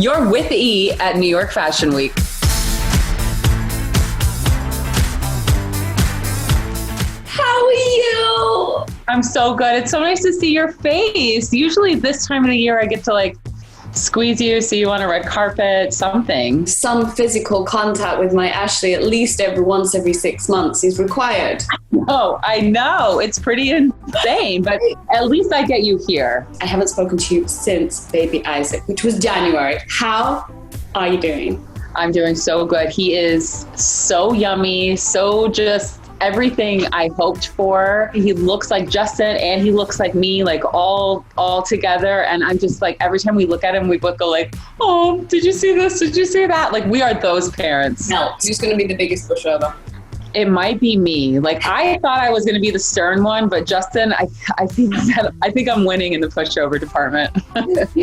You're with E at New York Fashion Week. How are you? I'm so good. It's so nice to see your face. Usually this time of the year, I get to like squeeze you, see you on a red carpet, something. Some physical contact with my Ashley at least every 6 months is required. Oh, I know. It's pretty insane, but at least I get you here. I haven't spoken to you since baby Isaac, which was January. How are you doing? I'm doing so good. He is so yummy, so just everything I hoped for. He looks like Justin and he looks like me, like all together. And I'm just like, every time we look at him, we both go like, oh, did you see this? Did you see that? Like, we are those parents. No, who's going to be the biggest pushover? It might be me. Like, I thought I was going to be the stern one, but Justin, I think I'm winning in the pushover department.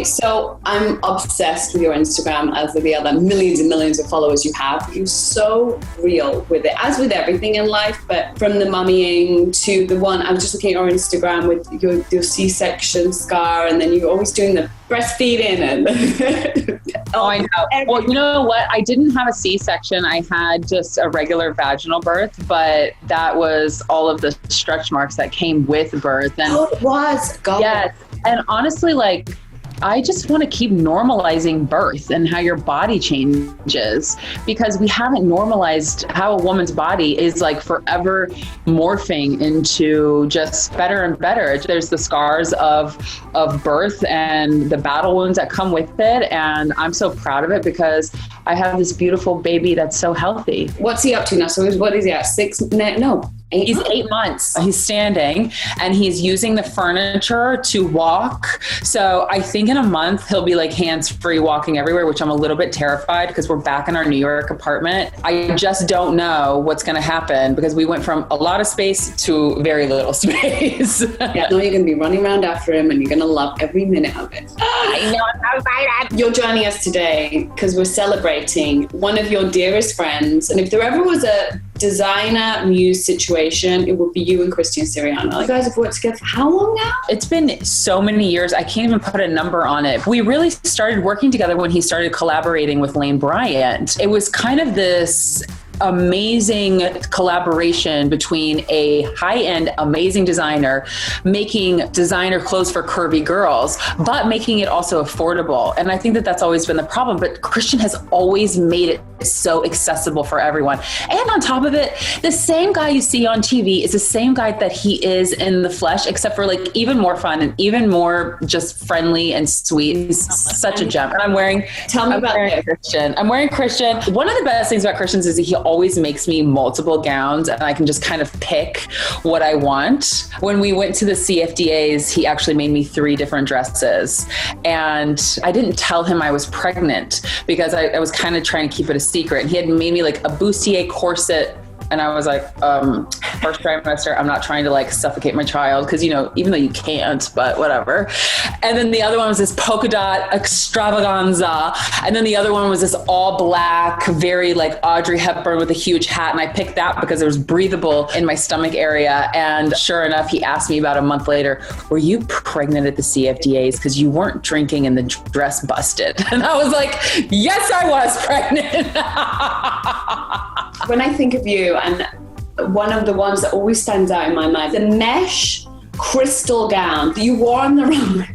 So I'm obsessed with your Instagram, as are the other millions and millions of followers you have. You're so real with it, as with everything in life, but from the mummying to the one, I'm just looking at your Instagram with your C-section scar, and then you're always doing the breastfeeding and oh, I know. Well, you know what? I didn't have a C-section. I had just a regular vaginal birth, but that was all of the stretch marks that came with birth. And oh, it was. God. Yes. And honestly, like, I just want to keep normalizing birth and how your body changes, because we haven't normalized how a woman's body is like forever morphing into just better and better. There's the scars of birth and the battle wounds that come with it. And I'm so proud of it because I have this beautiful baby that's so healthy. What's he up to now? So what is he at? 6? No. He's 8 months. He's standing and he's using the furniture to walk. So I think in a month he'll be like hands-free walking everywhere, which I'm a little bit terrified because we're back in our New York apartment. I just don't know what's going to happen because we went from a lot of space to very little space. Yeah, no, you're going to be running around after him and you're going to love every minute of it. I know, I'm so excited. You're joining us today because we're celebrating one of your dearest friends. And if there ever was a designer muse situation, it would be you and Christian Siriano. You guys have worked together for how long now? It's been so many years. I can't even put a number on it. We really started working together when he started collaborating with Lane Bryant. It was kind of this amazing collaboration between a high-end, amazing designer making designer clothes for curvy girls, but making it also affordable. And I think that that's always been the problem, but Christian has always made it so accessible for everyone. And on top of it, the same guy you see on TV is the same guy that he is in the flesh, except for like even more fun and even more just friendly and sweet. He's such a gem. And I'm wearing Christian. I'm wearing Christian. One of the best things about Christian is that he always makes me multiple gowns and I can just kind of pick what I want. When we went to the CFDAs, he actually made me 3 different dresses. And I didn't tell him I was pregnant because I was kind of trying to keep it a secret. And he had made me like a bustier corset. And I was like, first trimester, I'm not trying to like suffocate my child because, you know, even though you can't, but whatever. And then the other one was this polka dot extravaganza. And then the other one was this all black, very like Audrey Hepburn with a huge hat. And I picked that because it was breathable in my stomach area. And sure enough, he asked me about a month later, were you pregnant at the CFDAs? Because you weren't drinking and the dress busted. And I was like, yes, I was pregnant. When I think of you, and one of the ones that always stands out in my mind, the mesh crystal gown that you wore on the runway.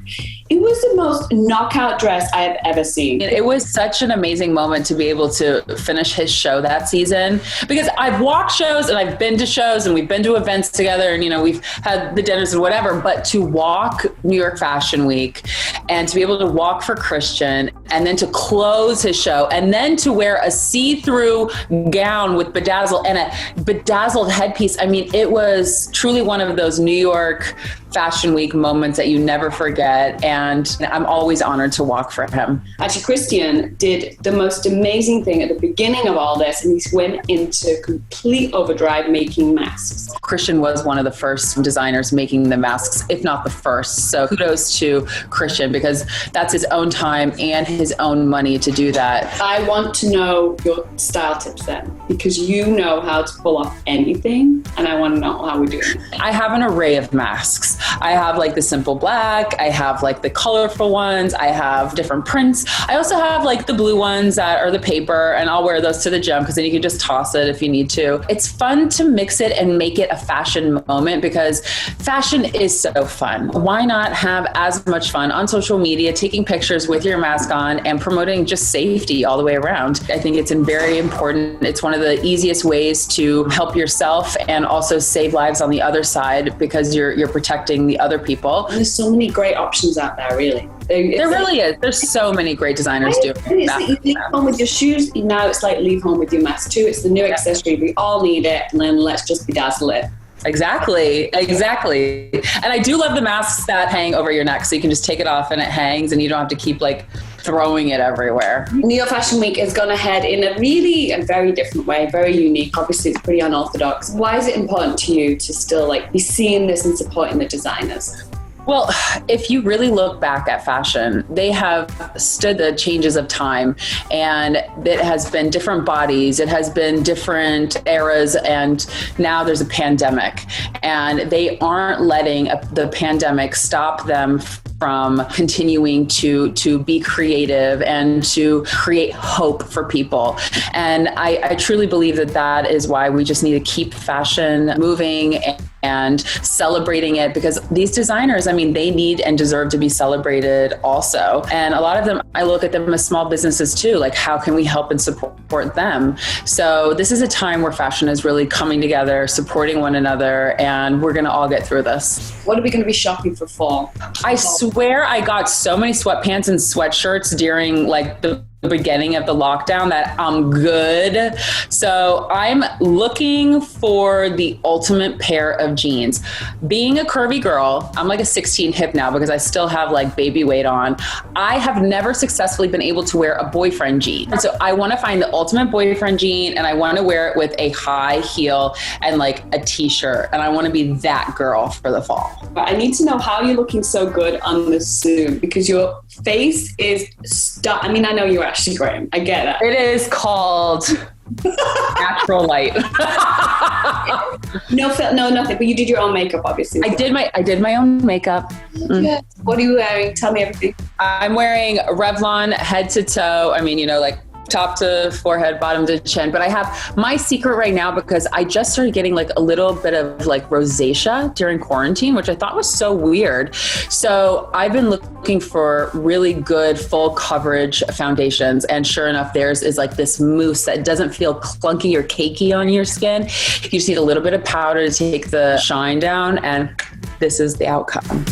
It was the most knockout dress I have ever seen. It was such an amazing moment to be able to finish his show that season, because I've walked shows and I've been to shows and we've been to events together and, you know, we've had the dinners and whatever, but to walk New York Fashion Week and to be able to walk for Christian and then to close his show and then to wear a see-through gown with bedazzle and a bedazzled headpiece. I mean, it was truly one of those New York Fashion Week moments that you never forget. And I'm always honored to walk for him. Actually, Christian did the most amazing thing at the beginning of all this, and he went into complete overdrive making masks. Christian was one of the first designers making the masks, if not the first. So kudos to Christian, because that's his own time and his own money to do that. I want to know your style tips then, because you know how to pull off anything, and I want to know how we do it. I have an array of masks. I have like the simple black, I have like the colorful ones. I have different prints. I also have like the blue ones that are the paper, and I'll wear those to the gym because then you can just toss it if you need to. It's fun to mix it and make it a fashion moment because fashion is so fun. Why not have as much fun on social media, taking pictures with your mask on and promoting just safety all the way around? I think it's very important. It's one of the easiest ways to help yourself and also save lives on the other side because you're protecting the other people. And there's so many great options out there, really. There really is. There's so many great designers doing that. It's like you leave home with your shoes. Now it's like leave home with your mask too. It's the new accessory. We all need it. And then let's just bedazzle it. Exactly. And I do love the masks that hang over your neck. So you can just take it off and it hangs and you don't have to keep like throwing it everywhere. New York Fashion Week has gone ahead in a very different way, very unique. Obviously, it's pretty unorthodox. Why is it important to you to still like be seeing this and supporting the designers? Well, if you really look back at fashion, they have stood the changes of time, and it has been different bodies, it has been different eras, and now there's a pandemic, and they aren't letting the pandemic stop them from continuing to be creative and to create hope for people. And I truly believe that is why we just need to keep fashion moving and celebrating it, because these designers, I mean, they need and deserve to be celebrated also. And a lot of them, I look at them as small businesses too, like how can we help and support them? So this is a time where fashion is really coming together, supporting one another, and we're gonna all get through this. What are we gonna be shopping for fall? I swear I got so many sweatpants and sweatshirts during like the beginning of the lockdown that I'm good. So I'm looking for the ultimate pair of jeans. Being a curvy girl, I'm like a 16 hip now because I still have like baby weight on. I have never successfully been able to wear a boyfriend jean. And so I want to find the ultimate boyfriend jean, and I want to wear it with a high heel and like a t-shirt. And I want to be that girl for the fall. I need to know how you're looking so good on the Zoom, because your face is I mean, I know you're Ashley Graham. I get it. It is called natural light. No, nothing. But you did your own makeup, obviously. I did my own makeup. Yeah. What are you wearing? Tell me everything. I'm wearing Revlon head to toe. I mean, you know, like top to forehead, bottom to chin. But I have my secret right now because I just started getting like a little bit of like rosacea during quarantine, which I thought was so weird. So I've been looking for really good full coverage foundations. And sure enough, theirs is like this mousse that doesn't feel clunky or cakey on your skin. You just need a little bit of powder to take the shine down, and this is the outcome.